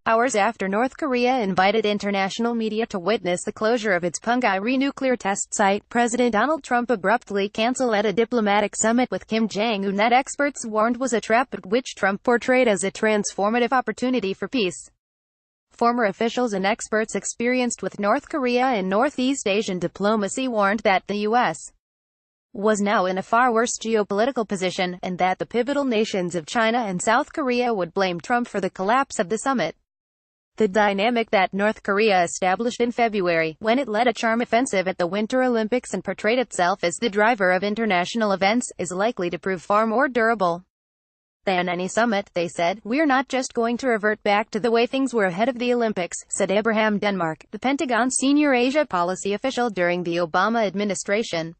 hours after North Korea invited international media to witness the closure of its Punggye nuclear test site, President Donald Trump abruptly canceled a diplomatic summit with Kim Jong-un that experts warned was a trap but which Trump portrayed as a transformative opportunity for peace. Former officials and experts experienced with North Korea and Northeast Asian diplomacy warned that the U.S. was now in a far worse geopolitical position, and that the pivotal nations of China and South Korea would blame Trump for the collapse of the summit. The dynamic that North Korea established in February, when it led a charm offensive at the Winter Olympics and portrayed itself as the driver of international events, is likely to prove far more durable than any summit, they said. "We're not just going to revert back to the way things were ahead of the Olympics," said Abraham Denmark, the Pentagon's senior Asia policy official during the Obama administration.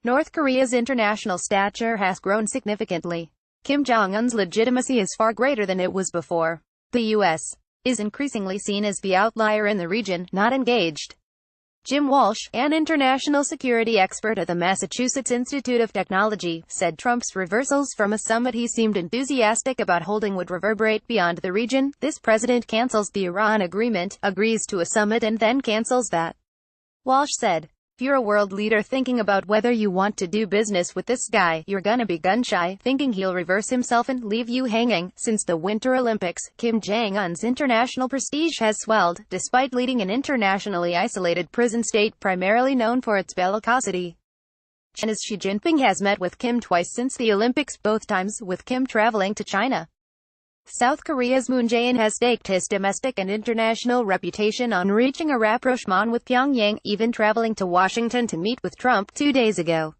North Korea's international stature has grown significantly. Kim Jong-un's legitimacy is far greater than it was before. The U.S. is increasingly seen as the outlier in the region, not engaged. Jim Walsh, an international security expert at the Massachusetts Institute of Technology, said Trump's reversals from a summit he seemed enthusiastic about holding would reverberate beyond the region. This president cancels the Iran agreement, agrees to a summit and then cancels that. Walsh said, "If you're a world leader thinking about whether you want to do business with this guy, you're gonna be gun-shy, thinking he'll reverse himself and leave you hanging." Since the Winter Olympics, Kim Jong-un's international prestige has swelled, despite leading an internationally isolated prison state primarily known for its bellicosity. China's Xi Jinping has met with Kim twice since the Olympics, both times with Kim traveling to China. South Korea's Moon Jae-in has staked his domestic and international reputation on reaching a rapprochement with Pyongyang, even traveling to Washington to meet with Trump 2 days ago.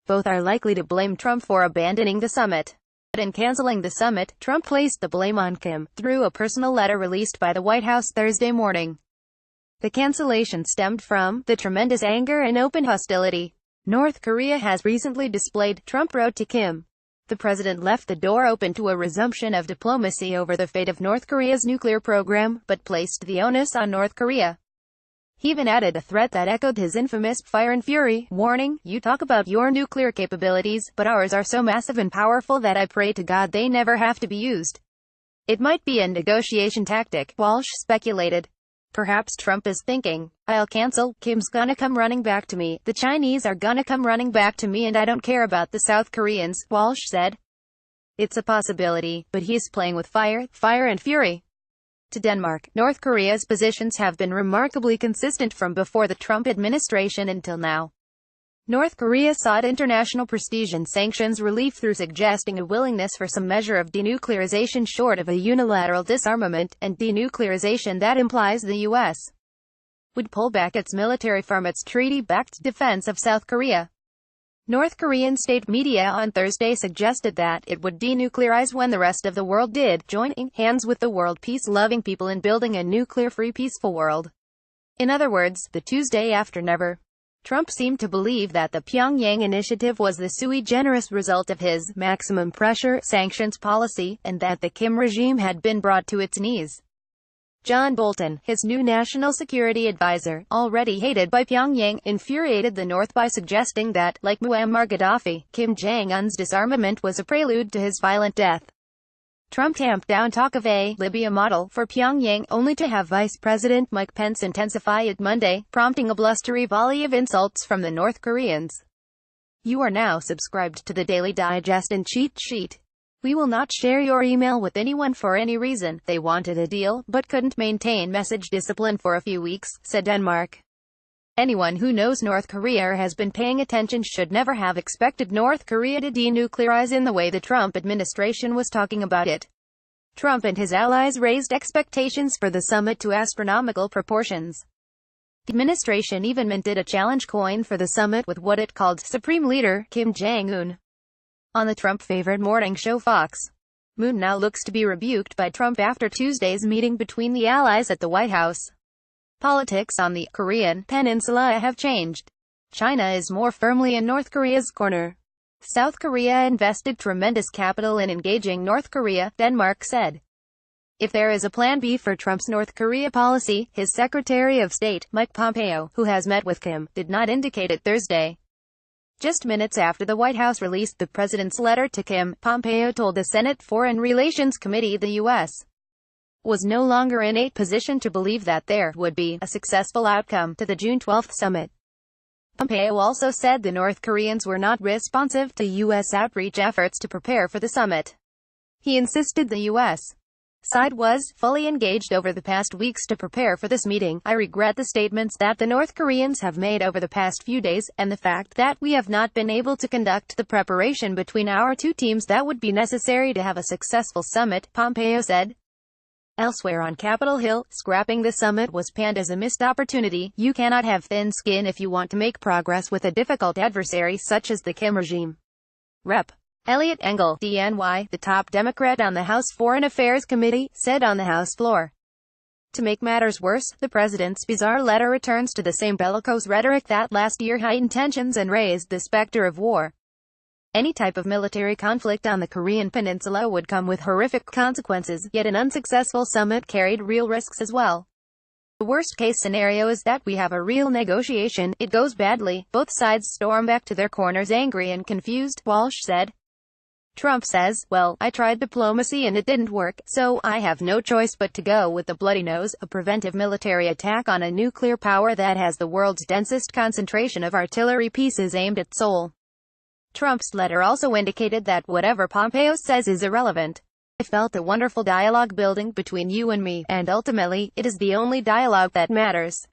Both are likely to blame Trump for abandoning the summit. But in canceling the summit, Trump placed the blame on Kim, through a personal letter released by the White House Thursday morning. The cancellation stemmed from the tremendous anger and open hostility North Korea has recently displayed, Trump wrote to Kim. The president left the door open to a resumption of diplomacy over the fate of North Korea's nuclear program, but placed the onus on North Korea. He even added a threat that echoed his infamous fire and fury, warning, "You talk about your nuclear capabilities, but ours are so massive and powerful that I pray to God they never have to be used." It might be a negotiation tactic, Walsh speculated. Perhaps Trump is thinking, "I'll cancel, Kim's gonna come running back to me, the Chinese are gonna come running back to me, and I don't care about the South Koreans," Walsh said. It's a possibility, but he's playing with fire and fury. To Denmark, North Korea's positions have been remarkably consistent from before the Trump administration until now. North Korea sought international prestige and sanctions relief through suggesting a willingness for some measure of denuclearization short of a unilateral disarmament, and denuclearization that implies the U.S. would pull back its military from its treaty-backed defense of South Korea. North Korean state media on Thursday suggested that it would denuclearize when the rest of the world did, joining hands with the world peace-loving people in building a nuclear-free peaceful world. In other words, the Tuesday after never. Trump seemed to believe that the Pyongyang initiative was the sui generis result of his maximum pressure sanctions policy, and that the Kim regime had been brought to its knees. John Bolton, his new national security advisor, already hated by Pyongyang, infuriated the North by suggesting that, like Muammar Gaddafi, Kim Jong-un's disarmament was a prelude to his violent death. Trump tamped down talk of a Libya model for Pyongyang, only to have Vice President Mike Pence intensify it Monday, prompting a blustery volley of insults from the North Koreans. You are now subscribed to the Daily Digest and Cheat Sheet. We will not share your email with anyone for any reason. They wanted a deal, but couldn't maintain message discipline for a few weeks, said Denmark. Anyone who knows North Korea or has been paying attention should never have expected North Korea to denuclearize in the way the Trump administration was talking about it. Trump and his allies raised expectations for the summit to astronomical proportions. The administration even minted a challenge coin for the summit with what it called Supreme Leader Kim Jong-un. On the Trump-favored morning show Fox, Moon now looks to be rebuked by Trump after Tuesday's meeting between the allies at the White House. Politics on the Korean peninsula have changed. China is more firmly in North Korea's corner. South Korea invested tremendous capital in engaging North Korea, Denmark said. If there is a plan B for Trump's North Korea policy, his Secretary of State, Mike Pompeo, who has met with Kim, did not indicate it Thursday. Just minutes after the White House released the president's letter to Kim, Pompeo told the Senate Foreign Relations Committee the U.S. was no longer in a position to believe that there would be a successful outcome to the June 12 summit. Pompeo also said the North Koreans were not responsive to U.S. outreach efforts to prepare for the summit. He insisted the U.S. side was fully engaged over the past weeks to prepare for this meeting. I regret the statements that the North Koreans have made over the past few days, and the fact that we have not been able to conduct the preparation between our two teams that would be necessary to have a successful summit, Pompeo said. Elsewhere on Capitol Hill, scrapping the summit was panned as a missed opportunity. You cannot have thin skin if you want to make progress with a difficult adversary such as the Kim regime. Rep. Eliot Engel, DNY, the top Democrat on the House Foreign Affairs Committee, said on the House floor. To make matters worse, the president's bizarre letter returns to the same bellicose rhetoric that last year heightened tensions and raised the specter of war. Any type of military conflict on the Korean peninsula would come with horrific consequences, yet an unsuccessful summit carried real risks as well. The worst-case scenario is that we have a real negotiation, it goes badly, both sides storm back to their corners angry and confused, Walsh said. Trump says, well, I tried diplomacy and it didn't work, so I have no choice but to go with the bloody nose, a preventive military attack on a nuclear power that has the world's densest concentration of artillery pieces aimed at Seoul. Trump's letter also indicated that whatever Pompeo says is irrelevant. I felt a wonderful dialogue building between you and me, and ultimately, it is the only dialogue that matters.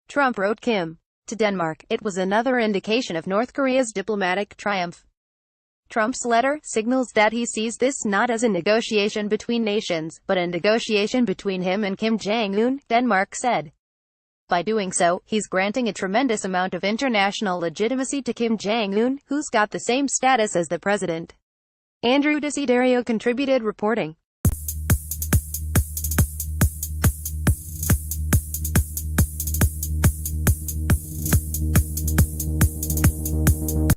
Trump wrote Kim to Denmark. It was another indication of North Korea's diplomatic triumph. Trump's letter signals that he sees this not as a negotiation between nations, but a negotiation between him and Kim Jong-un, Denmark said. By doing so, he's granting a tremendous amount of international legitimacy to Kim Jong-un, who's got the same status as the president. Andrew Desiderio contributed reporting.